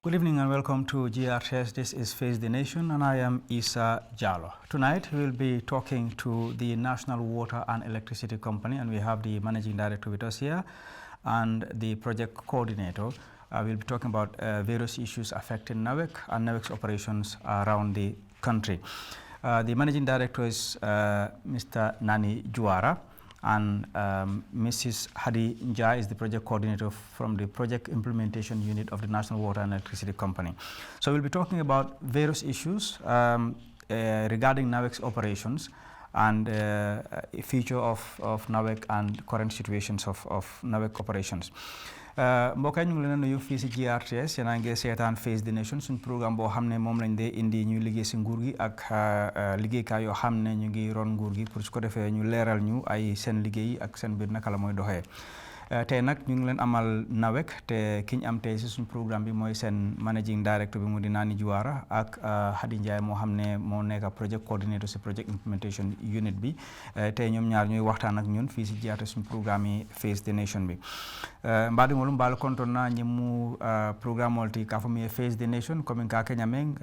Good evening and welcome to GRTS. This is Face the Nation and I am Isa Jallo. Tonight we will be talking to the National Water and Electricity Company, and we have the Managing Director with us here and the Project Coordinator. We'll be talking about various issues affecting NAWEC and NAWEC's operations around the country. The Managing Director is Mr. Nani Juara, and Mrs. Hadi Njai is the project coordinator from the project implementation unit of the National Water and Electricity Company. So we'll be talking about various issues regarding NAWEC's operations and future of NAWEC and current situations of NAWEC operations. mbokk yi ñu ngi leen nuyu fii si GRTS yéen a ngi seetaan Face the Nation suñ programme boo xam ne moom lañ dee indi ñu liggéey si nguur gi ak liggéeykaay yoo xam ne ñu ngi ron nguur gi pour su ko defee ñu leeral ñu ay seen liggéey ak seen biir naka la mooy doxee. tey nag ñu ngi leen amal NAWEC te ki ñu am tey si suñ programme bi mooy seen managing director bi mu di Nani Juara ak Hadi Njai moo xam ne moo nekk project coordinator si project implementation unit bi tey ñoom ñaar ñuy waxtaan ak ñun fii si GRTS suñ programme yi Face the Nation bi. Mbadi ngolum mbal kontona nyimu programme olti kafumi Face the Nation comme ka Kenya meng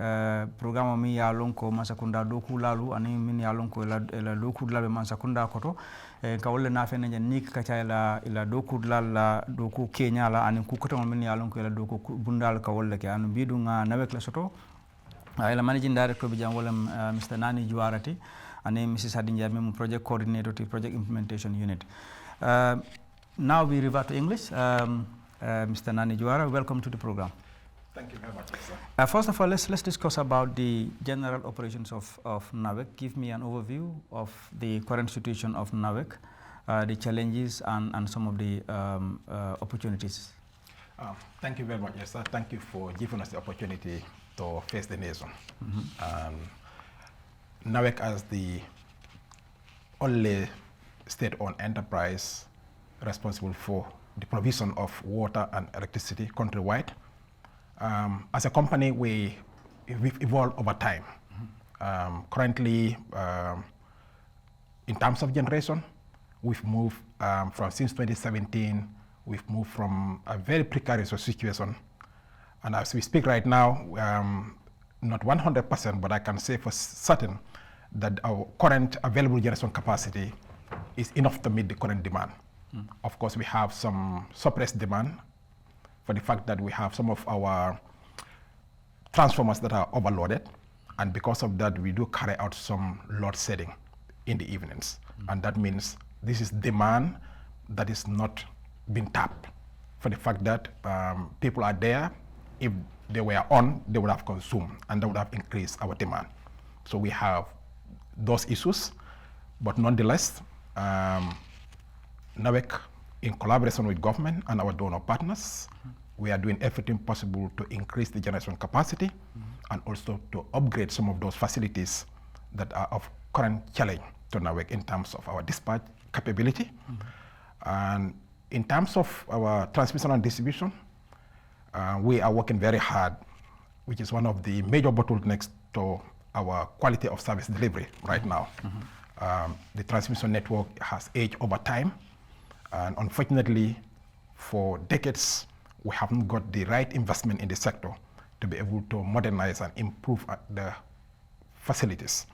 programme mi ya lonko masakunda doku lalu ani min ya lonko la doku labe masakunda koto ka wolle na fene nik ka ila doku la doku Kenya la ani ku koto min ya lonko ila doku bundal ka wolle ke anu bidu nga NAWEC la soto ila managing director bi jam wala Mr. Nani Juarati ani Mrs. Hadi Njai mem project coordinator to project implementation unit. Now we revert to English. Mr. Nani Juara, welcome to the program. Thank you very much, sir. First of all, let's discuss about the general operations of NAWEC. Give me an overview of the current situation of NAWEC, the challenges and some of the opportunities. Thank you very much, yes, sir. Thank you for giving us the opportunity to face the nation. NAWEC as the only state-owned enterprise responsible for the provision of water and electricity countrywide. As a company, we've evolved over time. Currently, in terms of generation, we've moved since 2017, we've moved from a very precarious situation. And as we speak right now, not 100%, but I can say for certain that our current available generation capacity is enough to meet the current demand. Of course, we have some suppressed demand for the fact that we have some of our transformers that are overloaded, and because of that, we do carry out some load shedding in the evenings. And that means this is demand that is not being tapped for the fact that people are there. If they were on, they would have consumed, and that would have increased our demand. So we have those issues, but nonetheless, NAWEC, in collaboration with government and our donor partners, we are doing everything possible to increase the generation capacity and also to upgrade some of those facilities that are of current challenge to NAWEC in terms of our dispatch capability. And in terms of our transmission and distribution, we are working very hard, which is one of the major bottlenecks to our quality of service delivery right now. The transmission network has aged over time. And unfortunately, for decades, we haven't got the right investment in the sector to be able to modernize and improve the facilities.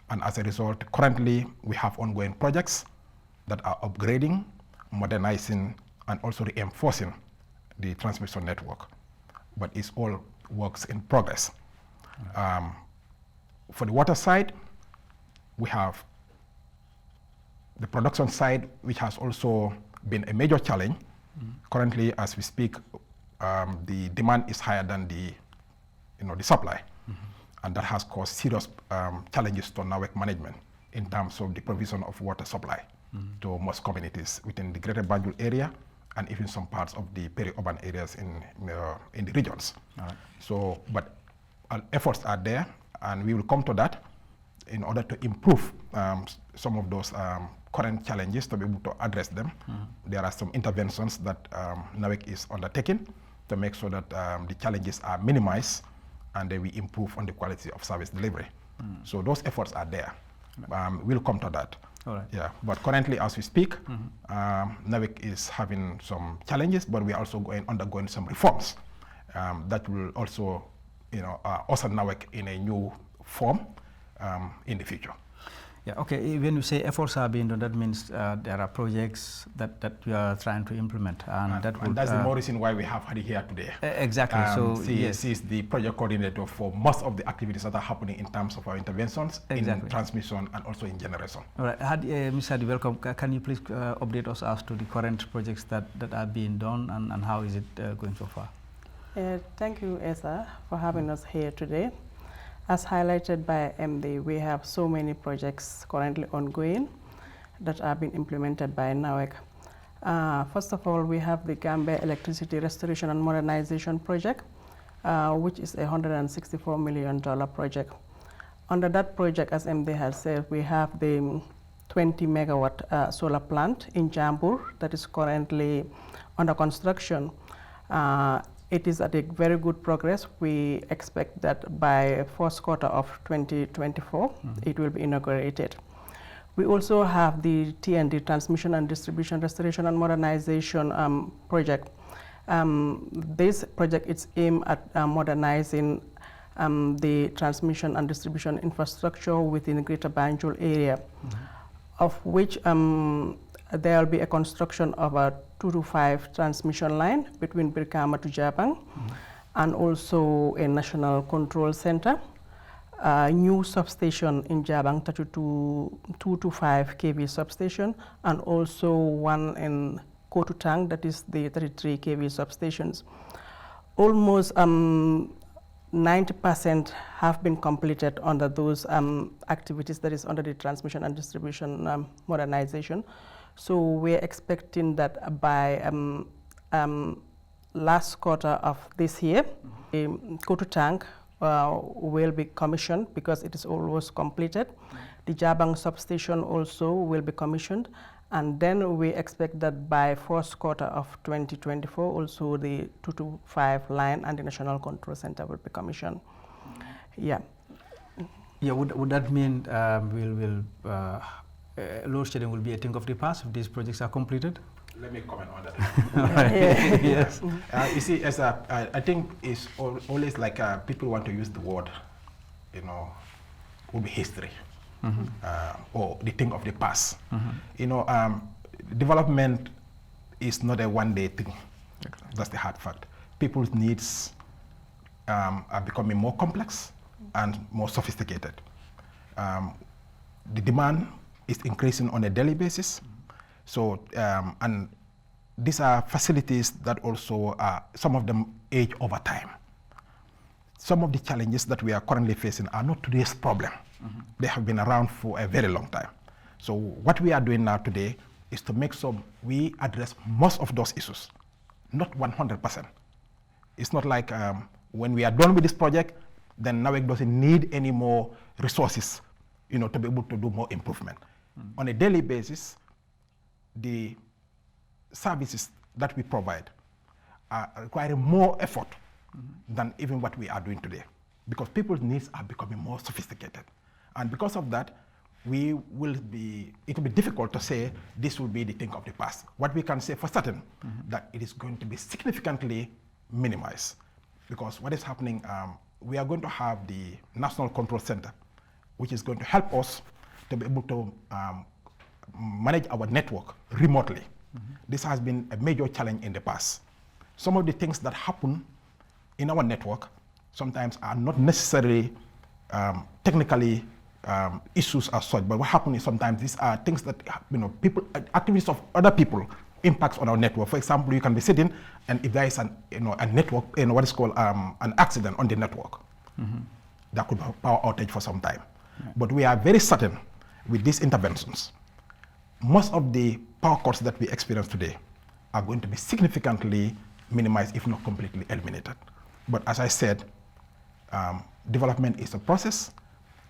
And as a result, currently, we have ongoing projects that are upgrading, modernizing, and also reinforcing the transmission network. But it's all works in progress. For the water side, we have the production side, which has also been a major challenge. Currently, as we speak, the demand is higher than the supply, and that has caused serious challenges to NAWEC management in terms of the provision of water supply to most communities within the Greater Banjul area and even some parts of the peri-urban areas in the regions. So, but efforts are there, and we will come to that in order to improve some of those current challenges, to be able to address them. There are some interventions that NAWEC is undertaking to make sure that the challenges are minimized and then we improve on the quality of service delivery. So those efforts are there. We'll come to that. All right. Yeah, but currently as we speak, NAWEC is having some challenges, but we are also undergoing some reforms that will also, usher NAWEC in a new form in the future. Yeah, okay. When you say efforts are being done, that means there are projects that you are trying to implement, and that's the more reason why we have Hadi here today. Exactly. So she is the project coordinator for most of the activities that are happening in terms of our interventions in transmission and also in generation. All right, Ms. Hadi, welcome. Can you please update us as to the current projects that are being done and how is it going so far? Thank you, Esa, for having us here today. As highlighted by MD, we have so many projects currently ongoing that are being implemented by NAWEC. First of all, we have the Gambia Electricity Restoration and Modernization Project, which is a $164 million project. Under that project, as MD has said, we have the 20 megawatt solar plant in Jambur that is currently under construction. It is at a very good progress. We expect that by first quarter of 2024, it will be inaugurated. We also have the T&D, Transmission and Distribution Restoration and Modernization project. This project is aimed at modernizing the transmission and distribution infrastructure within the Greater Banjul area, of which there will be a construction of a 2 to 5 transmission line between Birkama to Jabang, and also a national control center, a new substation in Jabang, 2 to 5 kV substation, and also one in Kotutang, that is the 33 kV substations. Almost 90% have been completed under those activities, that is under the transmission and distribution modernization. So we're expecting that by last quarter of this year, Kotutang will be commissioned because it is almost completed. The Jabang substation also will be commissioned. And then we expect that by first quarter of 2024, also the 2 to 5 line and the National Control Center will be commissioned. Yeah. Yeah, would that mean load shedding will be a thing of the past if these projects are completed? Let me comment on that. Yes. You see, as I think it's always like people want to use the word, will be history, or the thing of the past. Development is not a one-day thing. That's the hard fact. People's needs are becoming more complex and more sophisticated. The demand is increasing on a daily basis. So, and these are facilities that also, some of them age over time. Some of the challenges that we are currently facing are not today's problem. They have been around for a very long time. So what we are doing now today is to make sure we address most of those issues, not 100%. It's not like when we are done with this project, then NAWEC doesn't need any more resources, to be able to do more improvement. On a daily basis, the services that we provide are requiring more effort than even what we are doing today, because people's needs are becoming more sophisticated. And because of that, it will be difficult to say this will be the thing of the past. What we can say for certain, that it is going to be significantly minimized, because what is happening, we are going to have the National Control Center, which is going to help us to be able to manage our network remotely. This has been a major challenge in the past. Some of the things that happen in our network sometimes are not necessarily technically issues as such, but what happens is sometimes these are things that activities of other people impacts on our network. For example, you can be sitting, and if there is a network, what is called an accident on the network, that could be a power outage for some time. But we are very certain with these interventions, most of the power cuts that we experience today are going to be significantly minimized, if not completely eliminated. But as I said, development is a process.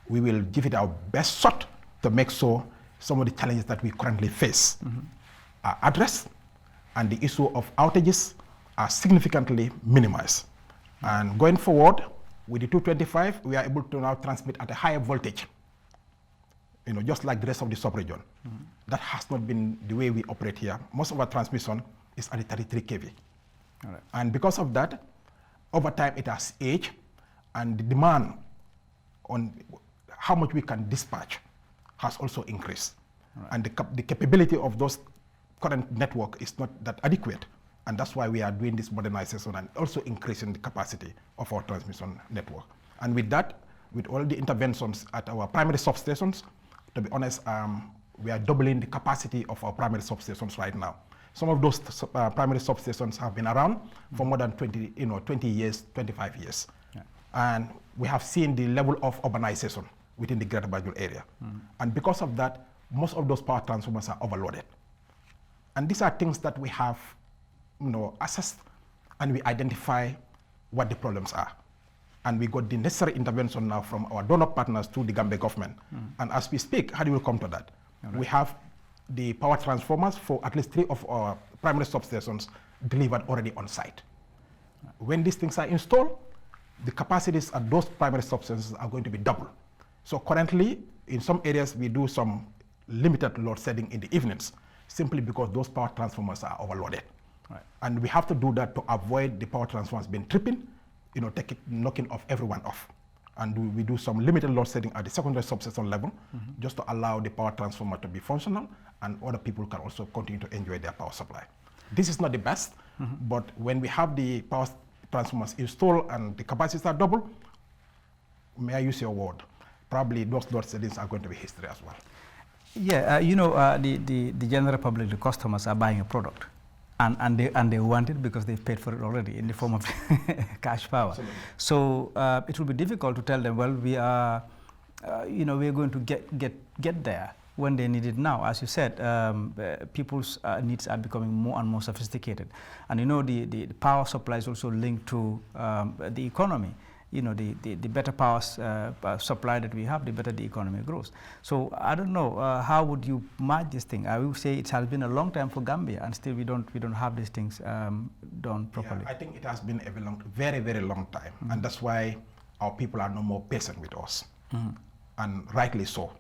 We will give it our best shot to make sure some of the challenges that we currently face are addressed, and the issue of outages are significantly minimized. And going forward, with the 225, we are able to now transmit at a higher voltage, just like the rest of the sub-region. That has not been the way we operate here. Most of our transmission is at the 33 kV. All right. And because of that, over time it has aged, and the demand on how much we can dispatch has also increased. Right. And the capability of those current network is not that adequate. And that's why we are doing this modernization and also increasing the capacity of our transmission network. And with that, with all the interventions at our primary substations, to be honest, we are doubling the capacity of our primary substations right now. Some of those primary substations have been around for more than 20 years, 25 years. Yeah. And we have seen the level of urbanization within the Greater Banjul area. And because of that, most of those power transformers are overloaded. And these are things that we have assessed, and we identify what the problems are. And we got the necessary intervention now from our donor partners to the Gambia government. And as we speak, how do we come to that? Right. We have the power transformers for at least 3 of our primary substations delivered already on site. Right. When these things are installed, the capacities at those primary substations are going to be double. So currently, in some areas, we do some limited load shedding in the evenings, simply because those power transformers are overloaded. Right. And we have to do that to avoid the power transformers being tripping, knocking off everyone off. And we do some limited load shedding at the secondary substation level, just to allow the power transformer to be functional, and other people can also continue to enjoy their power supply. This is not the best, but when we have the power transformers installed and the capacities are double, may I use your word, probably those load sheddings are going to be history as well. Yeah, the general public, the customers are buying a product, and they want it because they've paid for it already in the form of cash power. Absolutely. So it will be difficult to tell them, well, we are, we're going to get there when they need it now. As you said, people's needs are becoming more and more sophisticated, and the power supply is also linked to the economy. The better power supply that we have, the better the economy grows. So I don't know, how would you match this thing? I would say it has been a long time for Gambia, and still we don't have these things done properly. Yeah, I think it has been a very, very long time, and that's why our people are no more patient with us, and rightly so.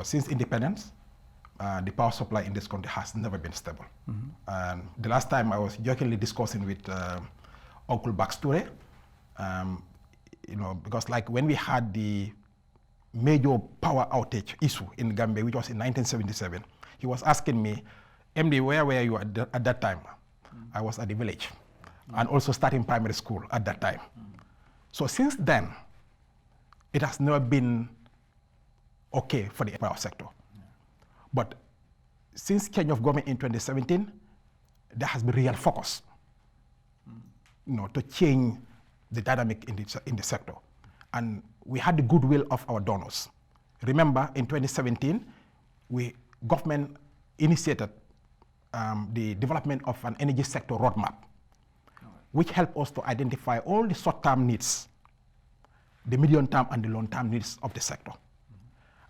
Since independence, the power supply in this country has never been stable. And the last time I was jokingly discussing with Uncle Baksture, because like when we had the major power outage issue in Gambia, which was in 1977, he was asking me, MD, where were you at that time? I was at the village, and also starting primary school at that time. So since then, it has never been okay for the power sector. But since change of government in 2017, there has been real focus, to change the dynamic in the sector. And we had the goodwill of our donors. Remember, in 2017, government initiated the development of an energy sector roadmap, which helped us to identify all the short-term needs, the medium-term and the long-term needs of the sector.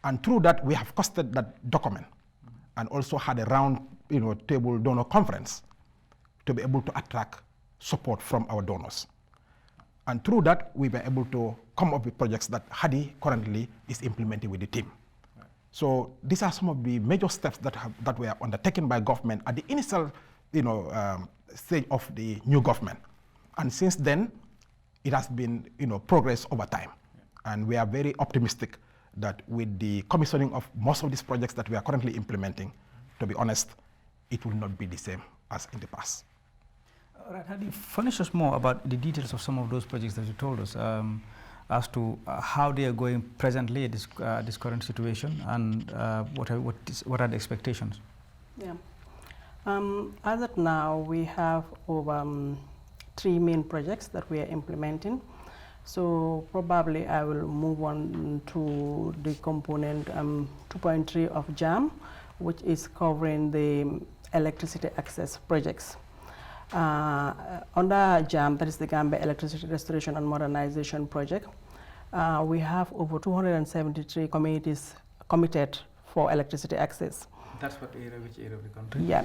And through that, we have costed that document, and also had a round table donor conference to be able to attract support from our donors. And through that, we were able to come up with projects that Hadi currently is implementing with the team. Right. So these are some of the major steps that were undertaken by government at the initial stage of the new government. And since then, it has been progress over time. Yeah. And we are very optimistic that with the commissioning of most of these projects that we are currently implementing, to be honest, it will not be the same as in the past. All right, Hadi, furnish us more about the details of some of those projects that you told us, as to how they are going presently at this current situation, and what are the expectations? Yeah. As of now, we have over 3 main projects that we are implementing. So probably I will move on to the component 2.3 of JAM, which is covering the electricity access projects. Under JAM, that is the Gambia Electricity Restoration and Modernization Project, we have over 273 communities committed for electricity access. That's what area, which area of the country? Yeah,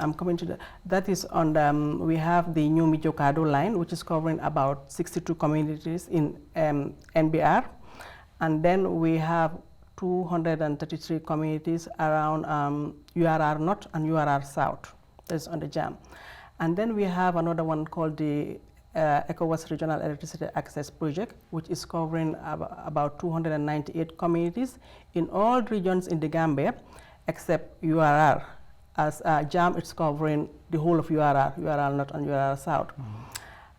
I'm coming to that. That is on the, we have the new Mijokado line, which is covering about 62 communities in NBR. And then we have 233 communities around URR North and URR South. That's on the JAM. And then we have another one called the ECOWAS Regional Electricity Access Project, which is covering about 298 communities in all regions in the Gambia, except URR. As JAM, it's covering the whole of URR North and URR South.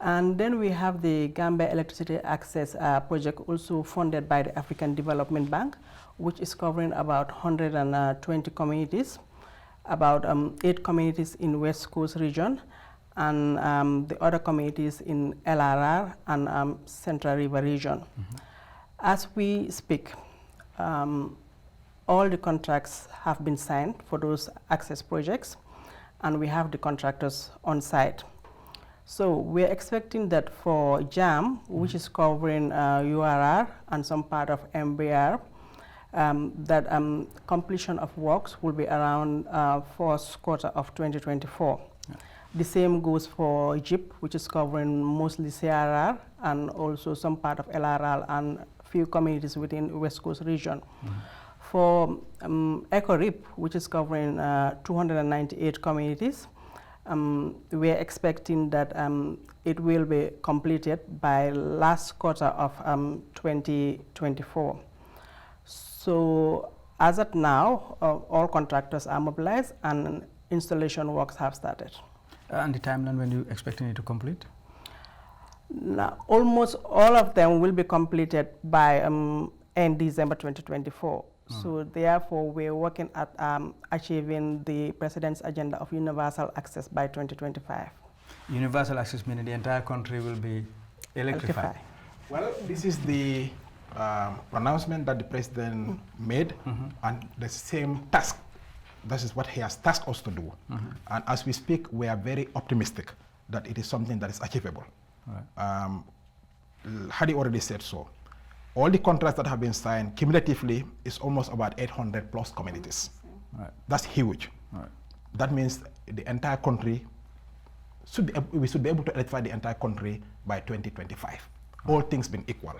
And then we have the Gambia Electricity Access Project, also funded by the African Development Bank, which is covering about 120 communities, about 8 communities in West Coast region, and the other communities in LRR and Central River region. As we speak, all the contracts have been signed for those access projects, and we have the contractors on site. So we're expecting that for JAM, which is covering URR and some part of MBR, that completion of works will be around first quarter of 2024. Yeah. The same goes for JIP, which is covering mostly CRR and also some part of LRR and few communities within West Coast region. For ECORIP, which is covering 298 communities, we're expecting that it will be completed by last quarter of 2024. So as of now, all contractors are mobilized and installation works have started. And the timeline when you expecting it to complete? Now, almost all of them will be completed by end December 2024. So therefore, we're working at achieving the President's agenda of universal access by 2025. Universal access meaning the entire country will be electrified? Well, this is the pronouncement that the President made, and the same task. This is what he has tasked us to do. And as we speak, we are very optimistic that it is something that is achievable. Right. Hadi already said so. All the contracts that have been signed cumulatively is almost about 800 plus communities. Right. That's huge. Right. That means the entire country, we should be able to electrify the entire country by 2025. Right. All things being equal.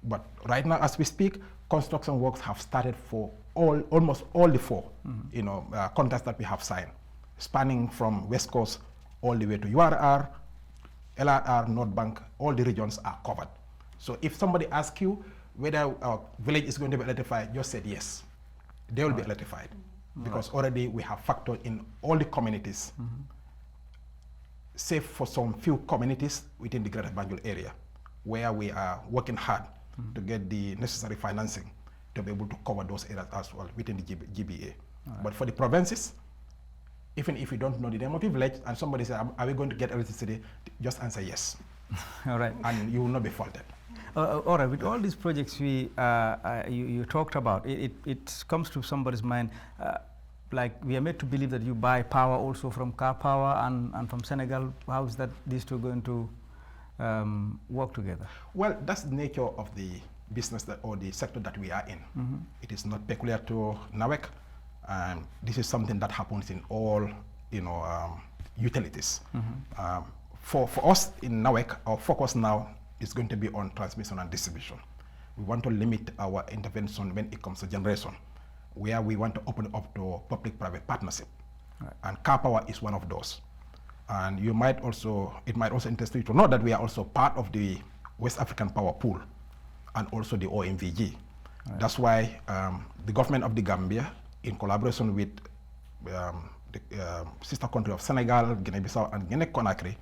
But right now, as we speak, construction works have started for almost all the 4 contracts that we have signed, spanning from West Coast all the way to URR, LRR, North Bank, all the regions are covered. So if somebody asks you whether our village is going to be electrified, just said yes. They will be electrified because already we have factored in all the communities, save for some few communities within the Greater Banjul area, where we are working hard to get the necessary financing to be able to cover those areas as well within the GBA. Right. But for the provinces, even if you don't know the name of the village and somebody says, are we going to get electricity, just answer yes. All right. And you will not be faulted. All right, with all these projects you talked about, it comes to somebody's mind, like we are made to believe that you buy power also from Car Power and from Senegal. How is that these two going to work together? Well, that's the nature of the business or the sector that we are in. It is not peculiar to NAWEC. This is something that happens in all utilities. For us in NAWEC, our focus now is going to be on transmission and distribution. We want to limit our intervention when it comes to generation, where we want to open up to public-private partnership. Right. And Car Power is one of those. And it might also interest you to know that we are also part of the West African Power Pool and also the OMVG. Right. That's why the government of the Gambia, in collaboration with the sister country of Senegal, Guinea-Bissau, and Guinea-Conakry,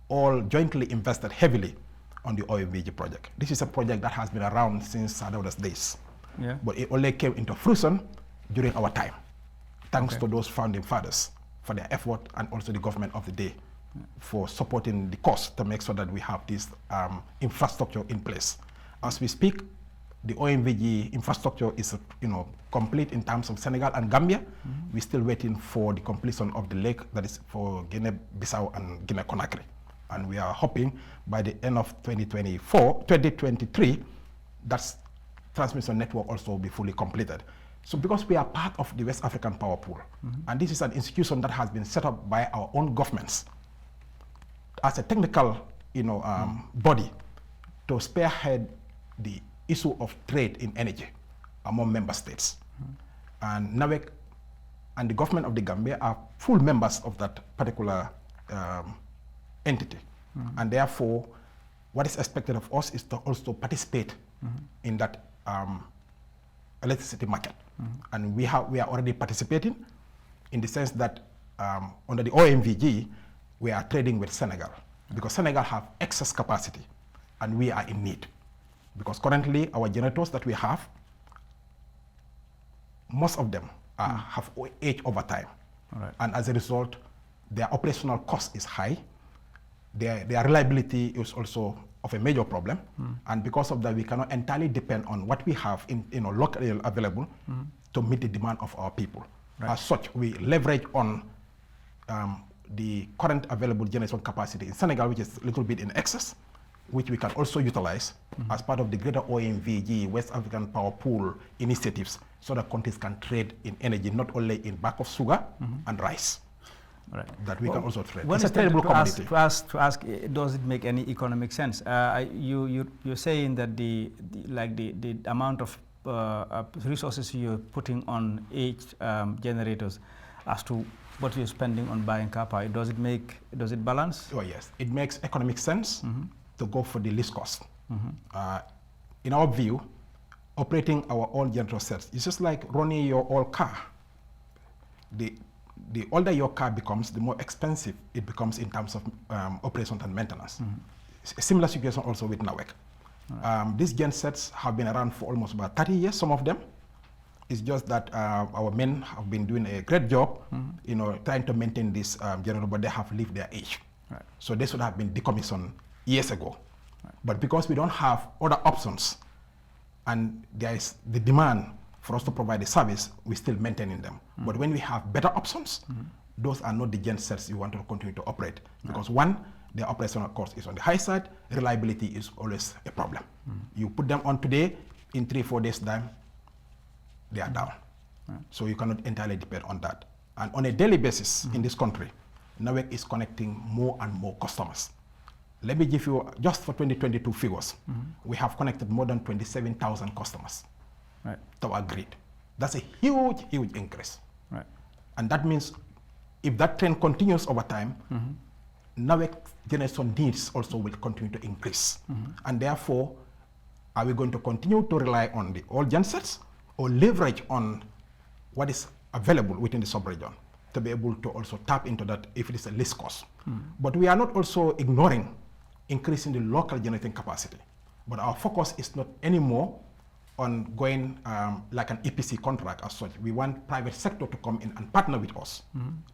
all jointly invested heavily on the OMVG project. This is a project that has been around since Sadauda's days, but it only came into fruition during our time, thanks to those founding fathers for their effort and also the government of the day for supporting the cost to make sure that we have this infrastructure in place. As we speak, the OMVG infrastructure is complete in terms of Senegal and Gambia. We're still waiting for the completion of the lake that is for Guinea-Bissau and Guinea-Conakry. And we are hoping by the end of 2023, that transmission network also will be fully completed. So because we are part of the West African Power Pool, and this is an institution that has been set up by our own governments as a technical body to spearhead the issue of trade in energy among member states. And NAWEC and the government of the Gambia are full members of that particular entity. And therefore, what is expected of us is to also participate in that electricity market. And we are already participating in the sense that under the OMVG, we are trading with Senegal because Senegal have excess capacity and we are in need. Because currently our generators that we have, most of them have aged over time. Right. And as a result, their operational cost is high. Their reliability is also of a major problem. And because of that, we cannot entirely depend on what we have locally available to meet the demand of our people. Right. As such, we leverage on the current available generation capacity in Senegal, which is a little bit in excess, which we can also utilize as part of the greater OMVG, West African Power Pool initiatives, so that countries can trade in energy, not only in bag of sugar and rice. Right. That we can also trade. When It's a tradable commodity. To ask, does it make any economic sense? You're saying that the amount of resources you're putting on each generators as to what you're spending on buying car power, does it balance? Oh yes, it makes economic sense to go for the least cost. In our view, operating our own generator sets is just like running your old car. The older your car becomes, the more expensive it becomes in terms of operations and maintenance. A similar situation also with NAWEC. These gen sets have been around for almost about 30 years, some of them. It's just that our men have been doing a great job, trying to maintain this generator, but they have lived their age. Right. So they should have been decommissioned years ago. Right. But because we don't have other options, and there is the demand for us to provide the service, we're still maintaining them. But when we have better options, those are not the gen sets you want to continue to operate. Because one, the operational cost is on the high side, reliability is always a problem. You put them on today, in 3-4 days time, they are down. So you cannot entirely depend on that. And on a daily basis in this country, NAWEC is connecting more and more customers. Let me give you, just for 2022 figures, we have connected more than 27,000 customers to our grid. That's a huge, huge increase. Right. And that means if that trend continues over time, NAWEC generation needs also will continue to increase. And therefore, are we going to continue to rely on the old gensets or leverage on what is available within the sub-region to be able to also tap into that if it is a least cost? But we are not also ignoring increasing the local generating capacity. But our focus is not anymore on going like an EPC contract as such. We want private sector to come in and partner with us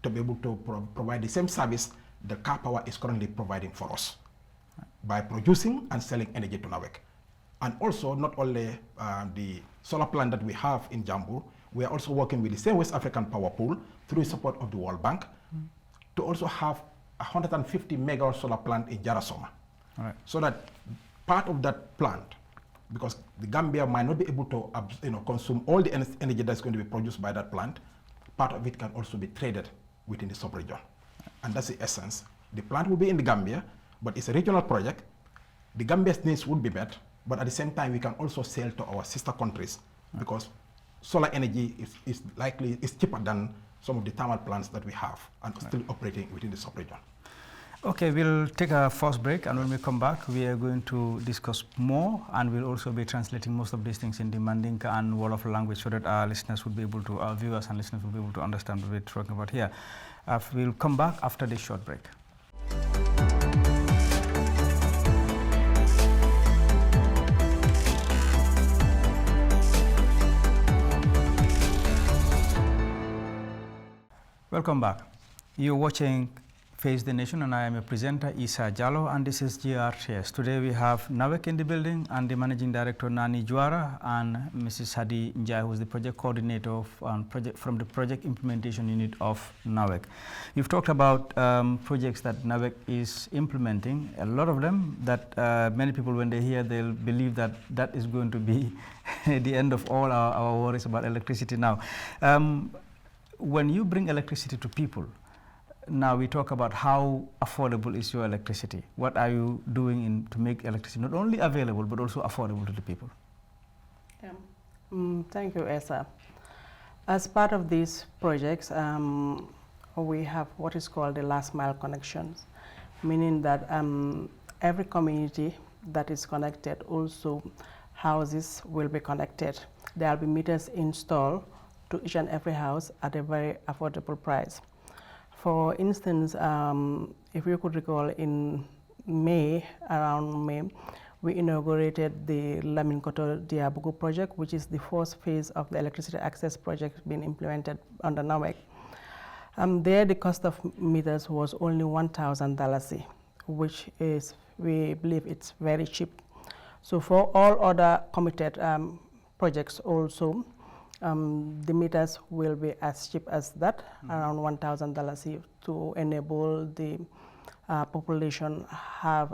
to be able to provide the same service that car power is currently providing for us by producing and selling energy to NAWEC. And also, not only the solar plant that we have in Jambu, we are also working with the same West African Power Pool through support of the World Bank to also have a 150 megawatt solar plant in Jarasoma. Right. So that part of that plant, because the Gambia might not be able to consume all the energy that's going to be produced by that plant, part of it can also be traded within the sub-region. And that's the essence. The plant will be in the Gambia, but it's a regional project. The Gambia's needs would be met, but at the same time, we can also sell to our sister countries because solar energy is cheaper than some of the thermal plants that we have and still operating within the sub-region. Okay, we'll take a first break, and when we come back, we are going to discuss more, and we'll also be translating most of these things in the Mandinka and Wolof language so that our listeners would be able to, our viewers and listeners will be able to understand what we're talking about here. We'll come back after this short break. Welcome back. You're watching Face the Nation, and I am a presenter, Issa Jallow, and this is GRTS. Today we have NAWEC in the building, and the Managing Director, Nani Juara, and Mrs. Hadi Njai, who is the Project Coordinator from the Project Implementation Unit of NAWEC. You've talked about projects that NAWEC is implementing, a lot of them that many people, when they hear, they'll believe that that is going to be the end of all our worries about electricity now. When you bring electricity to people, now we talk about how affordable is your electricity. What are you doing to make electricity not only available but also affordable to the people? Thank you, Esa. As part of these projects, we have what is called the last mile connections, meaning that every community that is connected, also houses will be connected. There will be meters installed to each and every house at a very affordable price. For instance, if you could recall, in May, around May, we inaugurated the Laminkoto Diabugu project, which is the first phase of the electricity access project being implemented under NAWEC. There, the cost of meters was only $1,000, which is, we believe it's very cheap. So for all other committed projects also, the meters will be as cheap as that, around $1,000, to enable the population have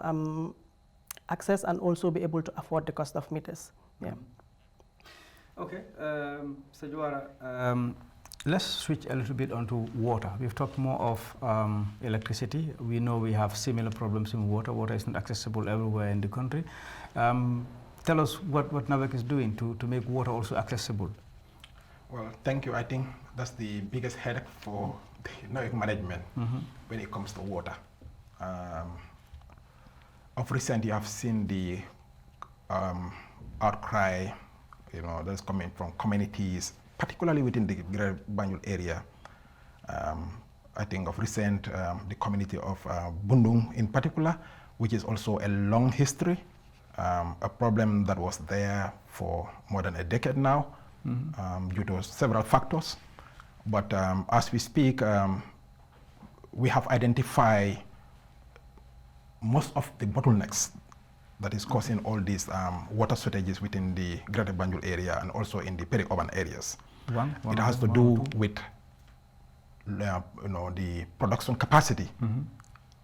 access and also be able to afford the cost of meters. Yeah. Okay, Sajwara, let's switch a little bit onto water. We've talked more of electricity. We know we have similar problems in water. Water is not accessible everywhere in the country. Tell us what NAWEC is doing to make water also accessible. Well, thank you. I think that's the biggest headache for the NAWEC management when it comes to water. Of recent, you have seen the outcry, that's coming from communities, particularly within the Greater Banjul area. I think of recent, the community of Bundung in particular, which is also a long history, a problem that was there for more than a decade now, due to several factors. But as we speak, we have identified most of the bottlenecks that is causing all these water shortages within the Greater Banjul area and also in the peri-urban areas. It has to do with the production capacity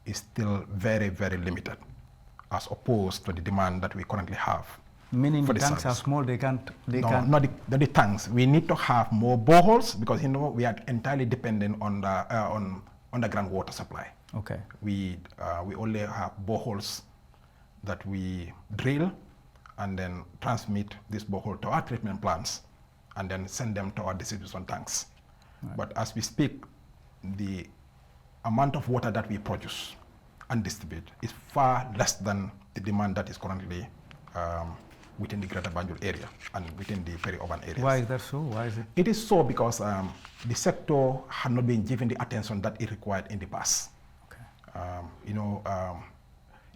is still very, very limited as opposed to the demand that we currently have. Meaning the tanks are small, they can't... Not the tanks. We need to have more boreholes because, we are entirely dependent on the underground water supply. Okay. We only have boreholes that we drill and then transmit this borehole to our treatment plants and then send them to our distribution tanks. Right. But as we speak, the amount of water that we produce and distribute is far less than the demand that is currently within the Greater Banjul area and within the peri-urban areas. Why is that so? Why is it? It is so because the sector had not been given the attention that it required in the past. Okay.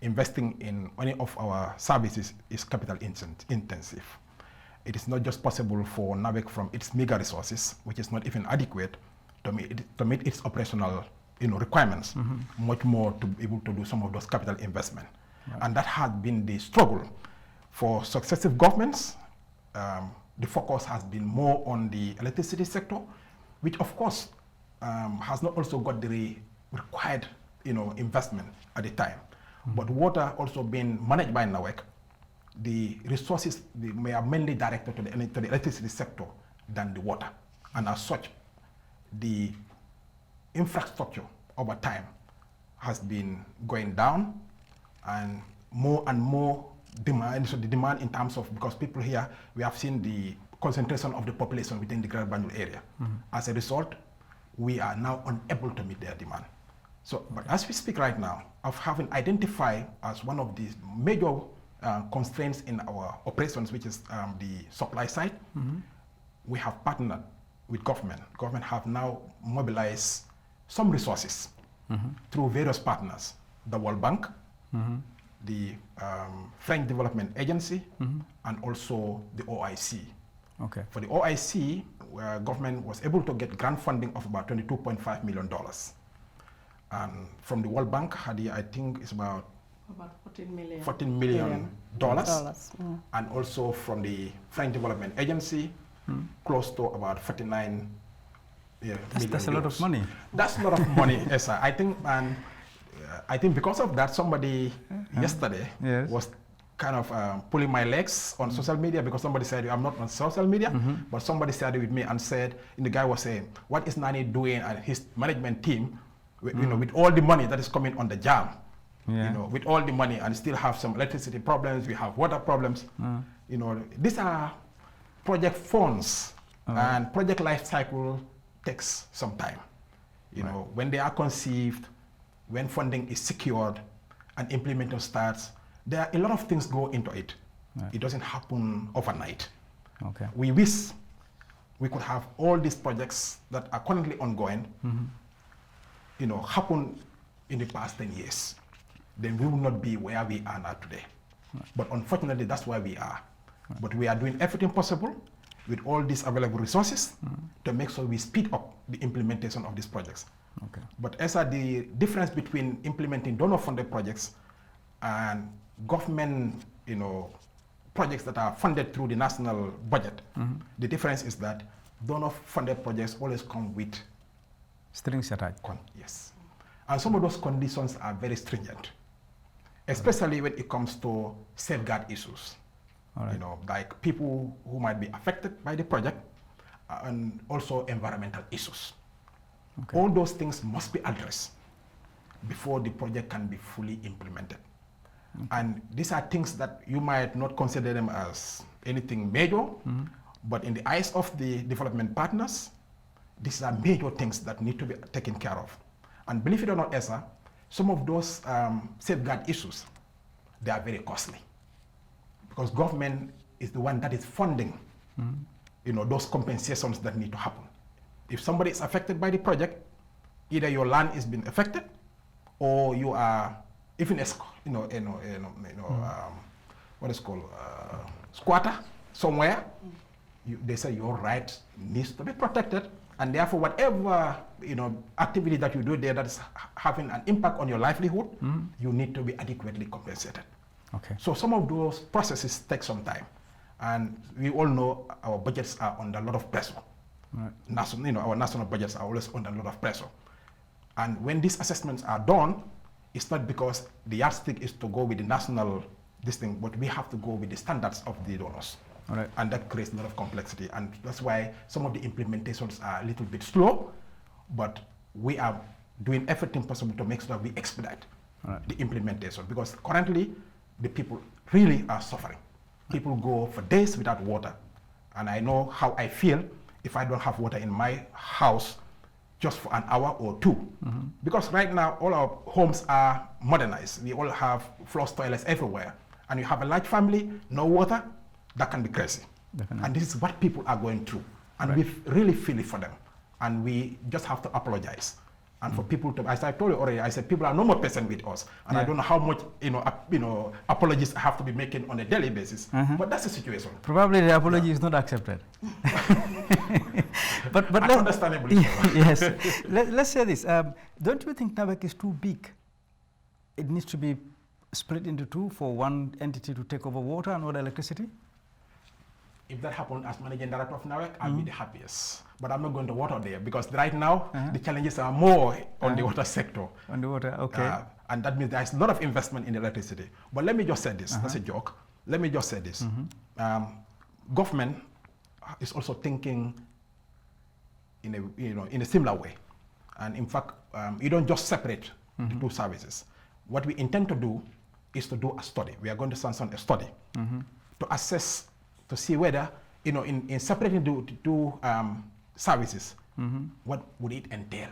Investing in any of our services is capital intensive. It is not just possible for NAWEC from its meager resources, which is not even adequate to meet its operational requirements, much more to be able to do some of those capital investment. Right. And that has been the struggle for successive governments. The focus has been more on the electricity sector, which of course has not also got the required investment at the time. But water also being managed by NAWEC, the resources may are mainly directed to the electricity sector than the water. And as such, the infrastructure over time has been going down and more demand. So the demand in terms of, because people here, we have seen the concentration of the population within the Greater Banjul area. As a result, we are now unable to meet their demand. So, but as we speak right now, of having identified as one of the major constraints in our operations, which is the supply side, we have partnered with government. Government have now mobilized some resources through various partners, the World Bank, the French Development Agency, and also the OIC. Okay. For the OIC, government was able to get grant funding of about $22.5 million. And from the World Bank, I think it's about $14 million. And also from the French Development Agency, close to about 49 million. That's a lot of money. That's a lot of money, yes, sir. I think because of that, somebody yesterday was kind of pulling my legs on social media because somebody said, I'm not on social media, but somebody said with me and said, and the guy was saying, what is Nani doing and his management team, with all the money that is coming on the jam, with all the money and still have some electricity problems, we have water problems. These are project funds and project life cycle takes some time. When they are conceived, when funding is secured and implementation starts, there are a lot of things go into it. Right. It doesn't happen overnight. Okay. We wish we could have all these projects that are currently ongoing, happen in the past 10 years. Then we will not be where we are now today. Right. But unfortunately, that's where we are. Right. But we are doing everything possible with all these available resources to make sure we speed up the implementation of these projects. Okay. But as the difference between implementing donor-funded projects and government, projects that are funded through the national budget, the difference is that donor-funded projects always come with strings attached. Yes. And some of those conditions are very stringent, especially when it comes to safeguard issues. Right. Like people who might be affected by the project, and also environmental issues. Okay. All those things must be addressed before the project can be fully implemented. Okay. And these are things that you might not consider them as anything major, but in the eyes of the development partners, these are major things that need to be taken care of. And believe it or not, Esa, some of those safeguard issues, they are very costly. Because government is the one that is funding those compensations that need to happen. If somebody is affected by the project, either your land is being affected, or you are even what is called squatter somewhere. They say your right needs to be protected, and therefore whatever activity that you do there that is having an impact on your livelihood, you need to be adequately compensated. Okay. So some of those processes take some time, and we all know our budgets are under a lot of pressure. Right. Our national budgets are always under a lot of pressure, and when these assessments are done, it's not because the yardstick is to go with the national thing, but we have to go with the standards of the donors. All right. And that creates a lot of complexity, and that's why some of the implementations are a little bit slow, but we are doing everything possible to make sure that we expedite the implementation, because currently the people really are suffering. People go for days without water, and I know how I feel if I don't have water in my house just for an hour or two. Because right now all our homes are modernized. We all have flush toilets everywhere, and you have a large family, no water, that can be crazy. Definitely. And this is what people are going through, and we really feel it for them, and we just have to apologize. And for people to, as I told you already, I said people are no more patient with us, and I don't know how much apologies I have to be making on a daily basis. But that's the situation. Probably the apology is not accepted. but understandably. Yes. Let's say this. Don't you think NAWEC is too big? It needs to be split into two for one entity to take over water and other electricity? If that happened as managing director of NAWEC, I'll be the happiest. But I'm not going to water there, because right now the challenges are more on the water sector. On the water, okay. And that means there's a lot of investment in electricity. But let me just say this, that's a joke. Let me just say this. Government is also thinking in a similar way. And in fact, you don't just separate the two services. What we intend to do is to do a study. We are going to sanction a study to assess, to see whether, in separating the two services, what would it entail?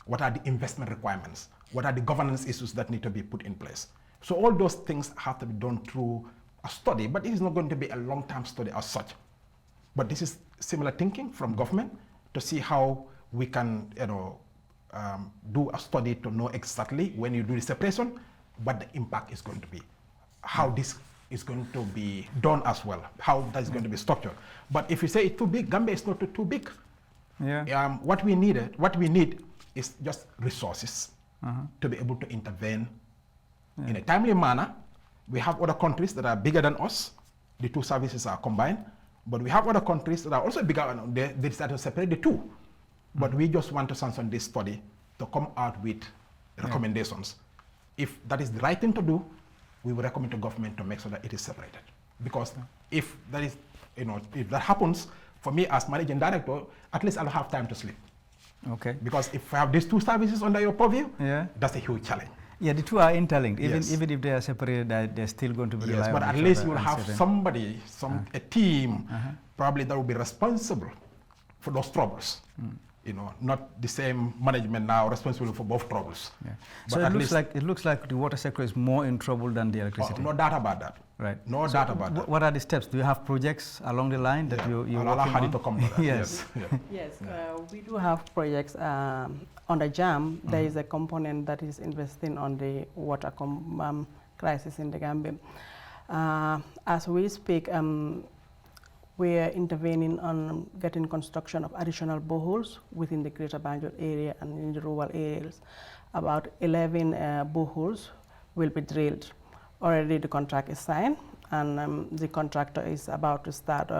What are the investment requirements? What are the governance issues that need to be put in place? So all those things have to be done through a study, but it is not going to be a long-term study as such. But this is similar thinking from government to see how we can, do a study to know exactly when you do the separation, what the impact is going to be, how this is going to be done as well, how that is going to be structured. But if you say it's too big, Gambia is not too big. Yeah. What we need is just resources to be able to intervene in a timely manner. We have other countries that are bigger than us. The two services are combined, but we have other countries that are also bigger, and they decided to separate the two. But we just want to sanction this study to come out with recommendations. If that is the right thing to do, we will recommend to government to make sure that it is separated. Because if that is, if that happens, for me as managing director, at least I'll have time to sleep. Okay. Because if I have these two services under your purview, that's a huge challenge. Yeah, the two are interlinked. Even if they are separated, they're still going to be reliable. Yes, but at least you will have somebody, a team, probably that will be responsible for those troubles. not the same management now responsible for both troubles. Yeah. So it looks like the water sector is more in trouble than the electricity. No doubt about that. Right. No doubt about that. What are the steps? Do you have projects along the line that you're working on? Yes. Yes, we do have projects on the JAM. There is a component that is investing on the water crisis in the Gambia. As we speak, we are intervening on getting construction of additional boreholes within the Greater Banjul area and in the rural areas. About 11 boreholes will be drilled. Already the contract is signed, and the contractor is about to start.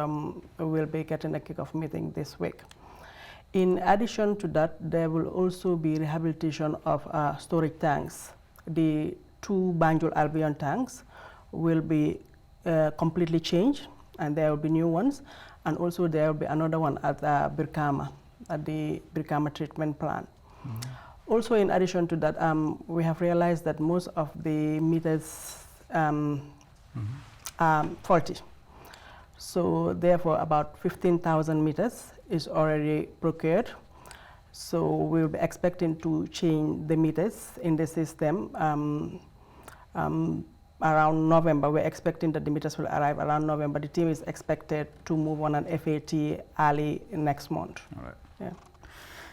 We'll be getting a kick-off meeting this week. In addition to that, there will also be rehabilitation of storage tanks. The 2 Banjul Albion tanks will be completely changed, and there will be new ones. And also there will be another one at Birkama, at the Birkama treatment plant. Also, in addition to that, we have realized that most of the meters are faulty. So therefore, about 15,000 meters is already procured. So we'll be expecting to change the meters in the system around November. We're expecting that the meters will arrive around November. The team is expected to move on an FAT early next month. All right. Yeah.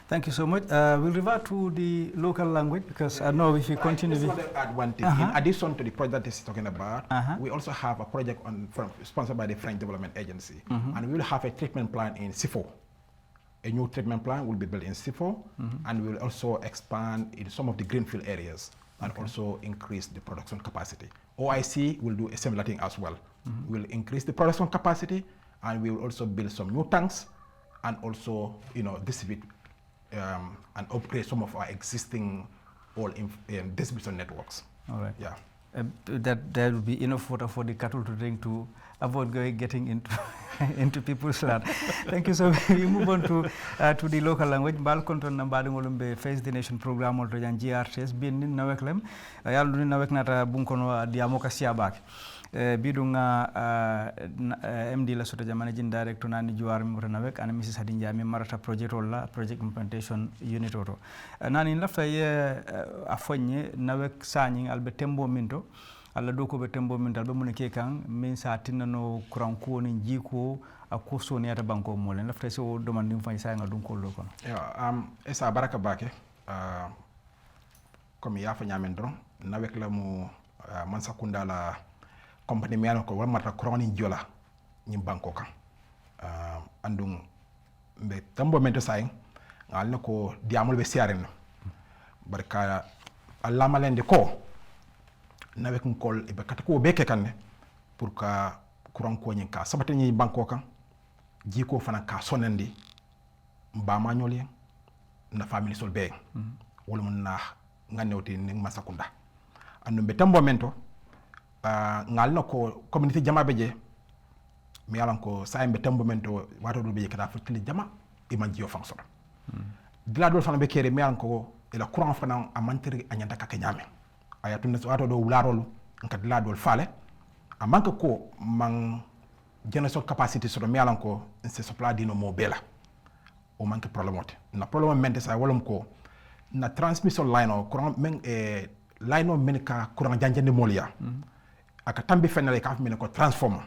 Thank you so much. We'll revert to the local language because I know if you continue. I just want to add one thing. In addition to the project that he's talking about, we also have a project sponsored by the French Development Agency. And we will have a treatment plant in Sifo. A new treatment plant will be built in Sifo, and we will also expand in some of the greenfield areas and also increase the production capacity. OIC will do a similar thing as well. We'll increase the production capacity, and we will also build some new tanks and also, distribute and upgrade some of our existing distribution networks. All right. Yeah. That there will be enough water for the cattle to drink to avoid getting into people's land. Thank you. So we move on to the local language. Bal konton na mbadi ngolum be Face the Nation programme to jan GRTS bin nawek lem yalu ni nawek nata bunkono diamoka siabak. Bidunga MD la soto managing director nani juwar mi nawek and Mrs Hadinja mi marata project implementation unit oto nani lafta ye afonye nawek sani albe tembo minto alla doko be tembo minto albe mun ke kan min sa tinano kuran ko ni jiko akuso ni ata banko molen lafta so domandi fany sa ngal dun ko lo kono esa baraka bake comme ya fa nyamen dron nawek la mu man sakunda la company mi ko wamata kroni jola ni banko kan andum be tambo mento say ngal nako diamul be siaren barka alla malende ko nawek ngol e be katako be ke kan pour ka kuran ko nyin ka sabata ni banko kan jiko fana ka sonandi mbama nyoli na family sol be wala mun na nganewti ni masakunda andum be tambo mento ngal no ko community jama beje mi yalan ko saymbe tembo mento wato do be kata futili jama e manjio fonction dila do fana be kere mi yalan ko e la courant fana amanteri anyanta ka nyame ayatu ne wato do wularolu nka dila do fale amanka ko man generation capacity so mi yalan ko c'est supply dino mo bela o manke problème na problème mente sa wolum ko na transmission line o courant men line o men ka courant janjande molia aka tambi fenale ka fami ko transformer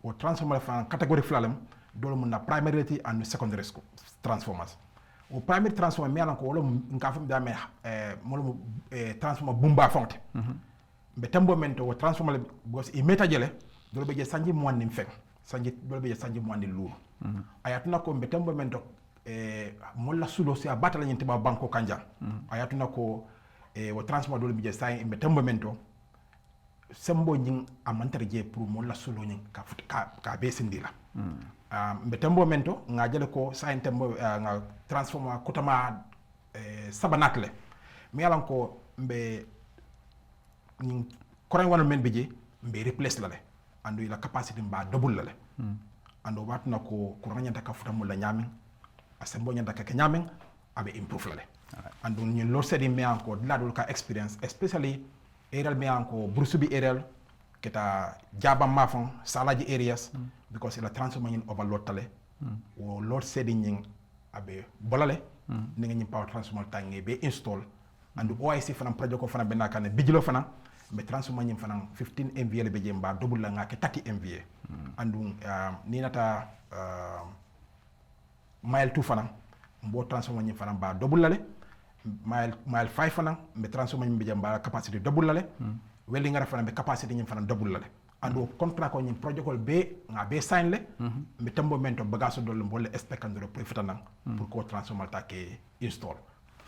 o transformer fa category flalem dole mun na primarily and secondary school transformers o primary transformer mi alan ko wala nka fami da me mo transformer bumba fonte be tambo mento o transformer bos e meta jele dole be je sanji mo nim fek sanji dole be je sanji mo andi lu ayatuna ko be tambo mento mo la sulo si abatala nyinte ba banko kanja ayatuna ko o transformer dole be je sanji be tambo mento sembo nyin amantere je pour mo la solo nyin ka be sindila mbetembo mento nga jele ko sa tembo nga transforma kutama sabanakle mi yalan ko mbe nyin koren wala men beje mbe replace lale andu ila capacity mba double lale ando watna ko nyanta ka futa mo la nyamin asembo nyanta ka nyamin abe improve lale andu nyin lo sedi mi anko la dol ka experience especially areal mi anko brusubi areal keta jaba mafon salaji areas because ila transforma nyin overload tale o load setting nyin abe bolale ni nga power transformer tangi be install and OIC fana project ko fana benna kan bijilo fana be transformer nyim fana 15 MVA le be jemba double la ngake 30 MVA andu ni nata mile 2 fana mbo transformer nyim fana ba double lale mile 5 fana be transformer nyim be jemba capacity double lale welding ngara fana be capacity nyim fana double lale andu contract ko nyim project ko be nga be sign le be tambo mento bagaso dol mbo le expectandro profita nan pour ko transformer ta ke install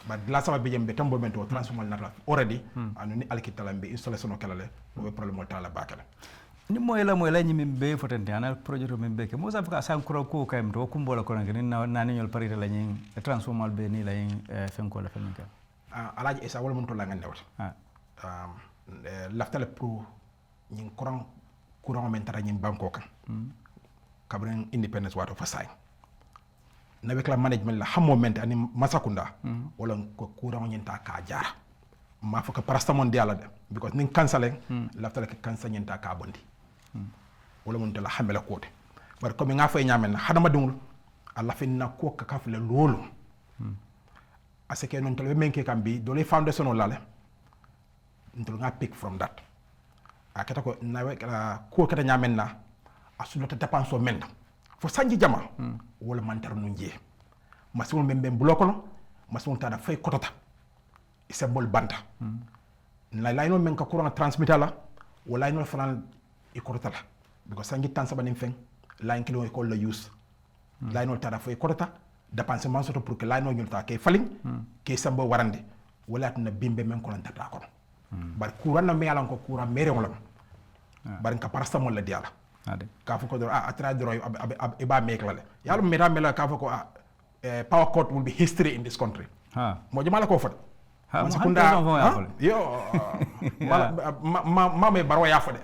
but la sama be jembe tambo mento transformer nata already anu ni alkitala be installation o kala le o problème o tala bakala ni moy la ñimi be fotante ana projet o membe ke mo sa fa san ko kayam do kumbola ko ngani na ni ñol parité la ñi transformer be ni la ñi fenko la fenka alaji esa wala mun to la ngane wat laftale pro ñi courant men tara ñi banko kan kabren independence wato fa say NAWEC la management la xam moment ani masakunda wala ko courant ñi ta ka jara ma fa ko parastamon diala de because nin cancelen laftale ke cancel ñi ta ka bondi wala mun la xamela kote bar ko mi nga fay ñamen hadama dungul alla finna ko ka kafle lolu aseke non tele menke kambi do le foundation o lale ntol nga pick from that akata ko NAWEC ko kata ñamen na asulota dépense o men fo sanji jama wala mantar nu nje masul membe blokono masul tada fay kotota isa bol banta la no men ka courant transmitter la wala no fanal e kotota la because sanji tan sabani fen la kilo ko la use la no tada fay kotota dépense man soto pour que la no ñulta ke falling ke sambo warande wala tan bimbe men ko lan tata ko bar courant na me yalan ko courant mere wala bar ka parastamol la diala ade ka fo ko do atra do e ba mek la yalla meta mela ka fo ko power cut will be history in this country mo jama la ko fot ha sekunda yo ma me barwa ya fode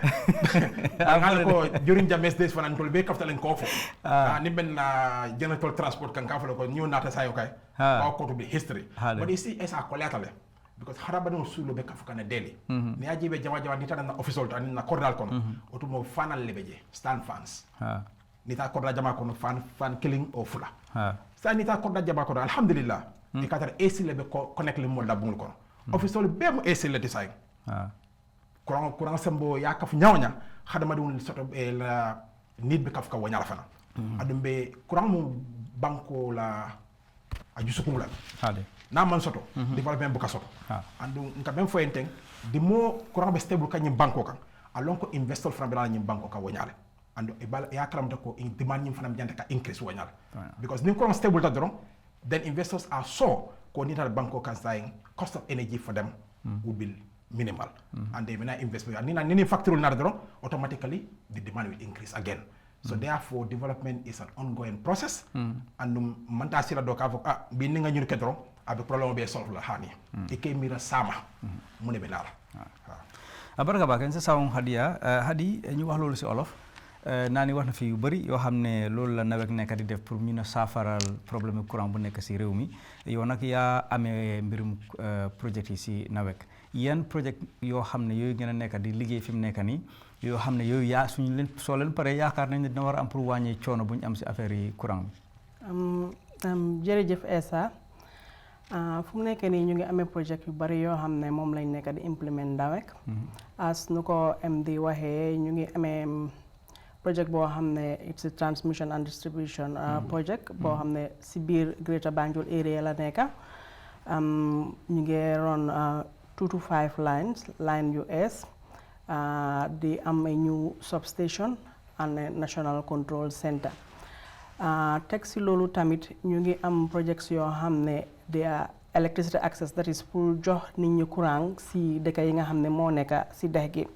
ngal ko jorin james des fanan tol be kaftalen ko fo ni ben general transport kan ka fo ko ñu nata sayo kay power cut will be history but ici esa ko letale because haraba no sulo be kafu kana deli ni ajibe jama ni tan na official tan na cordal kono otumo fanal lebeje stand fans ni ta corda jama kono fan killing o fula sa ni ta corda jama kono alhamdulillah e katar AC lebe connect le mo dabul kono official be mo AC le design kurang sembo ya kafu nyawnya hadama dum soto e la nit be kafu ka wonyala fana adum be kurang mo banko la ajusukumula hade na man soto development bu ka soto andu nka ben fo enten di mo courant be stable kany banko kan alon ko investor from bela nyim banko ka wonyale andu e bal ya karam ko in demand nyim fanam jante ka increase wonyale because nim courant stable ta doron then investors are so ko nital banko kan saying cost of energy for them will be minimal and they may not invest ni factory na doron automatically the demand will increase again. So therefore, development is an ongoing process, and manta sila do ka fo bi ni nga ñu kedro avec problème be solve la hani e ke mira sama mu ne benala abarka ba kan sa sawon hadiya hadi ñu wax lolu ci olof nani wax na fi yu bari yo xamne lolu la NAWEC nekk di def pour ñu na safaral problème courant bu nekk ci réew mi yow nak ya amé mbirum projet yi ci NAWEC yan projet yo xamne yoy gëna nekk di liggéey fim nekk ni yo xamne yoy ya suñu leen so leen paré yaakar nañ dina war am pour wañé ciono buñ am ci affaire yi courant jërëjëf Essa fu mu nekk nii ñu ngi amee projet yu bari yoo xam ne moom lañ nekk di implement NAWEC as nu ko MD waxee ñu ngi amee project boo xam ne it's a transmission and distribution project boo xam ne si biir Greater Banjul area la nekk ñu ngi ron 2 to 5 lines line US di am a new substation and a national control center teg si loolu tamit ñu ngi am projects yoo xam ne they are electricity access that is pour jox nit ñi courant si dëkk yi nga xam ne moo nekk si dex gi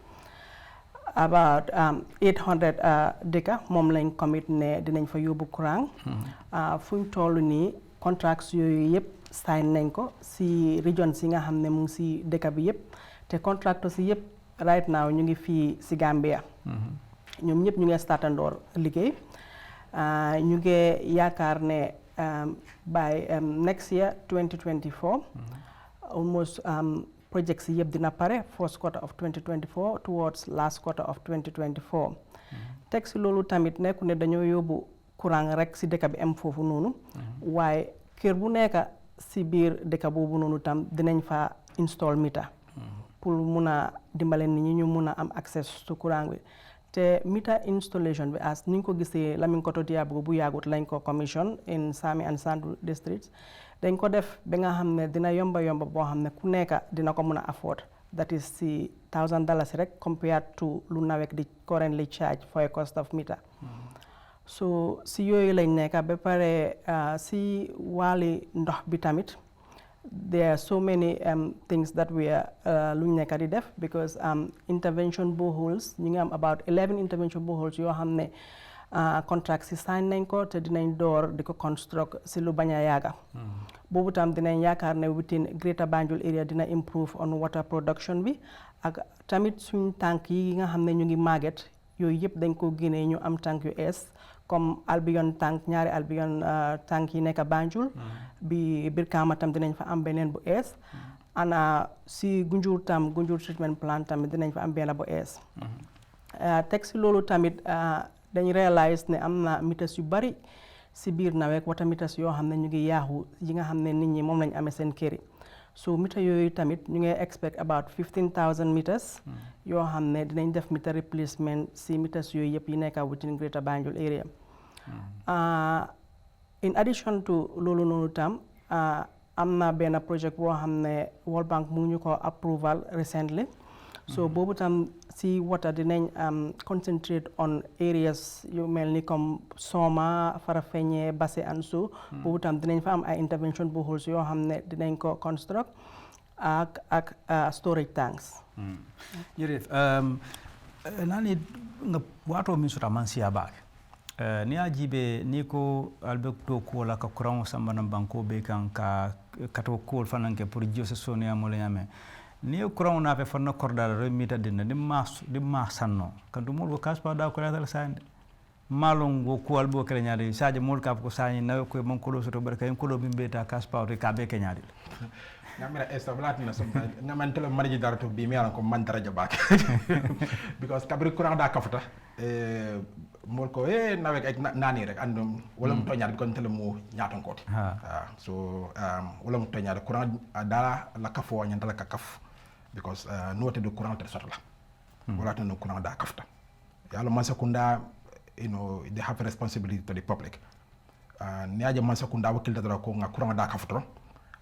about 800 dëkk moom lañ commit ne dinañ fa yóbbu courant fuñ toll nii contracts yooyu yëpp sign nañ ko si regions yi nga xam ne mu ngi si dëkk bi yëpp te contractors yi yëpp right now ñu ngi fii si Gambia ñoom ñëpp ñu ngi startandoor liggéey ñu ngi yaakaar ne by next year 2024 almost projects yëpp dina pare first quarter of 2024 towards last quarter of 2024 teg si loolu tamit nekku ne dañoo yóbbu courant rek si dëkk bi am foofu noonu waaye kër bu nekk si biir dëkk boobu noonu tam dinañ fa install meter pour mun a dimbale nit ñi ñu mun a am access to courant bi te meter installation bi as ni ñu ko gisee Lamingkoto Diabugo bu yàggut lañ ko commission in Sami and Sandu districts dañ ko def ba nga xam ne dina yomba boo xam ne ku nekk dina ko mun a afford that is si $1,000 rek compared to lu NAWEC di currently charge for a cost of meter so si yooyu lañ nekk ba pare si wàlli ndox bi tamit there are so many things that we are luñ nekk di def because intervention boreholes ñu ngi am about 11 intervention boreholes yoo xam ne contract si sign nañ ko te dinañ door di ko construct si lu bañ a yàgga boobu tam dinañ yaakaar ne within Greater Banjul area dina improve on water production bi ak tamit suñ tànk yi nga xam ne ñu ngi màgget yooyu yëpp dañ ko génnee ñu am tànk yu ees comme Albion tànk ñaari Albion tànk yi nekk Banjul bi Brikama tam dinañ fa am beneen bu ees ana si Gunjur treatment plant tamit dinañ fa am benn bu ees teg si loolu tamit dañ réalise ne am na meters yu bari si biir NAWEC water meters yoo xam ne ñu ngi yaaxu yi nga xam ne nit ñi moom lañ amee seen kër yi so meter yooyu tamit ñu ngi expect about 15,000 meters yoo xam ne dinañ def meter replacement si meters yooyu yëpp yi nekk within Greater Banjul area in addition to loolu noonu tam am na benn project boo xam ne World Bank mu ñu ko approval recently so boobu tam si water dinañ concentrate on areas yu mel ni comme Soma Farafenni Basse and so boobu tam dinañ fa am ay intervention boreholes yoo xam ne dinañ ko construct ak storage tanks jërëjëf nani nga wato min sota man siya baake ni a jibe ni ko albe to ko la ka kuran samba nan banko be kan ka kato ko fananke pour jose sonia mo nyame ni kuran na fe fonna kordal re mita dinna di ma sanno kan dum mo kaspa da ko la sande malon go ko albo kala nyaade saaje mol ka ko saani nawe ko mon ko do soto barka en ko do bimbe ta kaspa to ka be ke nyaade ngamira establati na somta ngamantelo marji darato bi mi ko man daraja baake because kabri kuran da kafuta mol ko nawek ak nani rek andum wala mu toñaat kon tele mu ñaaton koti so wala mu toñaat kuran dala la kafo ñanta la kaf because note de kuran ter sotla wala tan kuran da kafta yalla man sekunda they have a responsibility to the public niaje man sekunda wakil dara ko nga kuran da kafto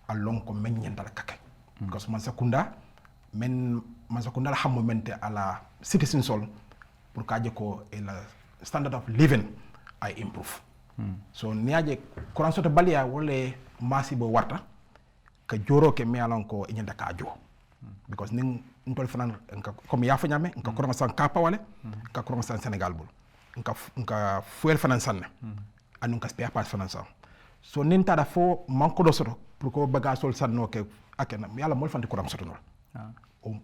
alon ko men ñanta la kake because man sekunda la hammo mente ala citizen sol pour kaje ko la standard of living I improve so niaje kuran soto balia wole masibo warta ka joro ke mi alon ko ñanda ka jo because ning ntol fanan comme ya fa ñame nka kuran san ka pawale ka kuran san Senegal bul nka fuel fanan sanne anu ka spare parts fanan san so nin tada fo manko do soto pour ko baga sol sanno ke akena yalla mol fanti kuran soto no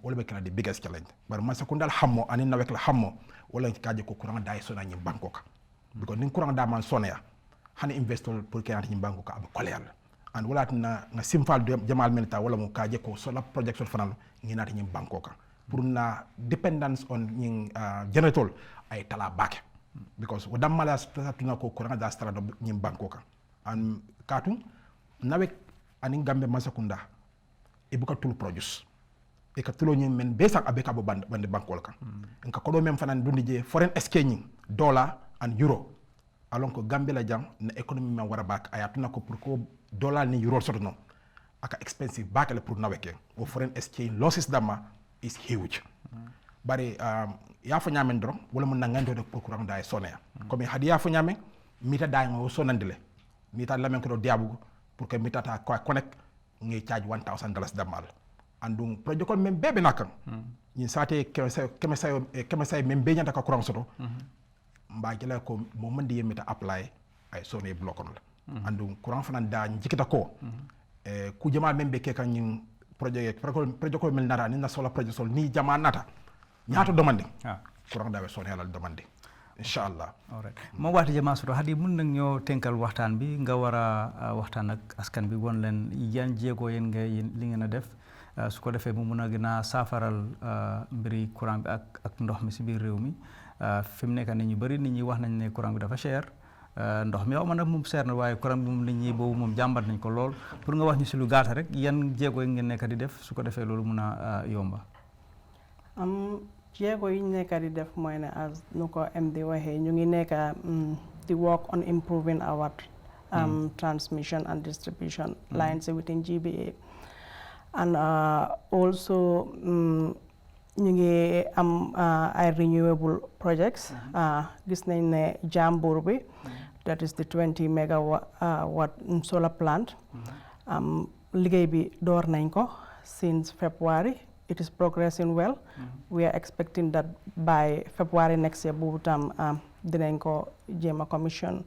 wala be kana the biggest challenge bar man sakundal hammo anin nawek la hammo wala kaje ko kuran day sona ñi banko ka because nin kuran da man sonya hani investor pour que ñi banko ka ab koleal and wala na simfal jamal melta wala mo kaje ko so la projection fanal ñi nati ñi banko ka pour na dependence on ñi generator ay tala baake because wadam mala tuna ko kuran da strado ñi banko ka and katum nawek anin gambe man sakunda e buka tul produce e ka tulo ñi men be sak abeka bo bande bankol kan nka ko do même fanan dundi je foreign exchange dollar and euro alon ko gambe la jam na economy man wara bak ayatuna ko pour ko dollar ni euro soto no aka expensive bakale pour naweke o foreign exchange losses dama is huge bari ya fa nyamen dron wala mun nangando de pour courant day sonia comme hadiya fa nyamen mita day ngo sonandile mita lamen ko do diabugo pour que mita ta connect ngi charge $1,000 damal andum projet ko men bebe nakam ni sate kemesay men be nyanta ka courant soto mba jela ko mo mandi yemita apply ay soné block on la andum courant fanan da jikita ko ku jama men be ke kan ni projet ko men nara ni na sola projet sol ni jama nata ñaato demandé courant da we soné la demandé inshallah alright mo wati jama soto hadi mun nak ñoo tenkal waxtaan bi nga wara waxtaan ak askan bi won len yan jéego yeen nga li ngeen def su ko defee mu mun a gën a saafaral mbiri courant bi ak ndox mi si biir réew mi fi mu nekk nit ñu bëri nit ñi wax nañ ne courant bi dafa cher ndox mi wax ma nag moom seer na waaye courant bi moom nit ñi boobu moom jàmbat nañ ko lool pour nga wax ñu si lu gaata rek yan jéego yi ngeen nekk di def su ko defee loolu mun a yomba. jéego yi ñu nekk di def mooy ne as nu ko MD waxee ñu ngi nekk di work on improving our transmission and distribution lines within GBA, and also ñu ngi am ay renewable projects. Gis nañ ne Jambour bi, that is the 20 megawatt solar plant, liggéey bi door nañ ko since February. It is progressing well. We are expecting that by February next year boobu tam dinañ ko jéem a commission.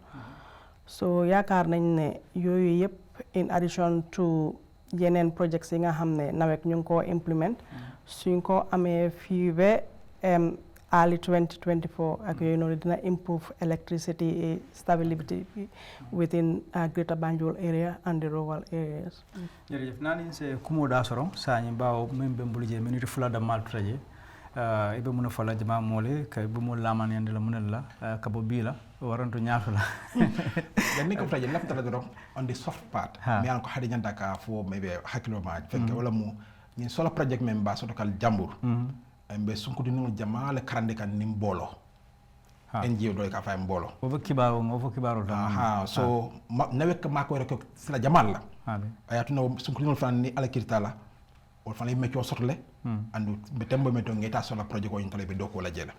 So yaakaar nañ ne yooyu yëpp in addition to yeneen projects yi nga xam ne NAWEC ñu ngi ko implement suñ ko amee fii ba early 2024 ak yooyu noonu dina improve electricity stability within Greater Banjul area and the rural areas. Jërëjëf nani se kumo da soron sañi bawo membe mbuluje minute fula da maltraje ibe muna fala jama mole kay bu mo laman yande la munella kabo bila waranto ñaato la yanni ko taje laftala do on the soft part mi an ko hadi nyanda ka fo maybe hakilo ma fekke wala mu ñin solo project member soto kal Jambour mbe sunkudu no jamale karande kan nim bolo NGO do ka fay mbolo o kibaro ta so NAWEC ma ko rek sila jamal la ayatu no sunkudu no fan ni alakirtala o fan me ko sotle andu be tembo me to ngeta solo project ko intole be doko la jela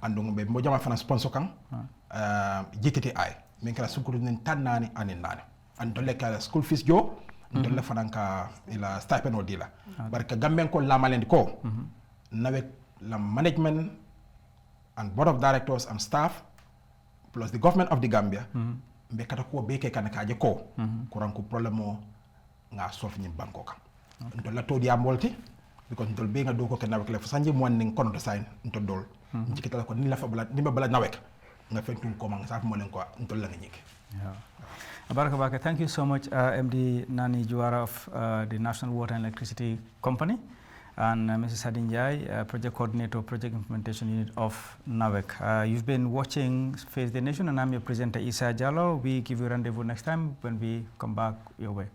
andu be mo jama fan sponsor kan GTTI min kala sunkudu nen tannani anin nani andu le kala school fees jo ndolle fananka ila stipend o dila barka gamben ko lamalendi ko NAWEC la management and board of directors and staff plus the government of the Gambia mbe kata ko be ke kan kaaje ko kuran ko problème o nga solve ni banko kan ndo la to dia molti because ndol be nga do ko ke NAWEC la sanji mo nin kono to sign ndo dol jikita ko ni la fa bala ni be bala NAWEC nga fentum ko man sa mo len ko ndol la nga nyike. Baraka Baka, thank you so much, MD Nani Juara of the National Water and Electricity Company, and Mrs. Hadin Jai, Project Coordinator, Project Implementation Unit of NAWEC. You've been watching Face the Nation, and I'm your presenter, Isa Jallo. We give you a rendezvous next time when we come back your way.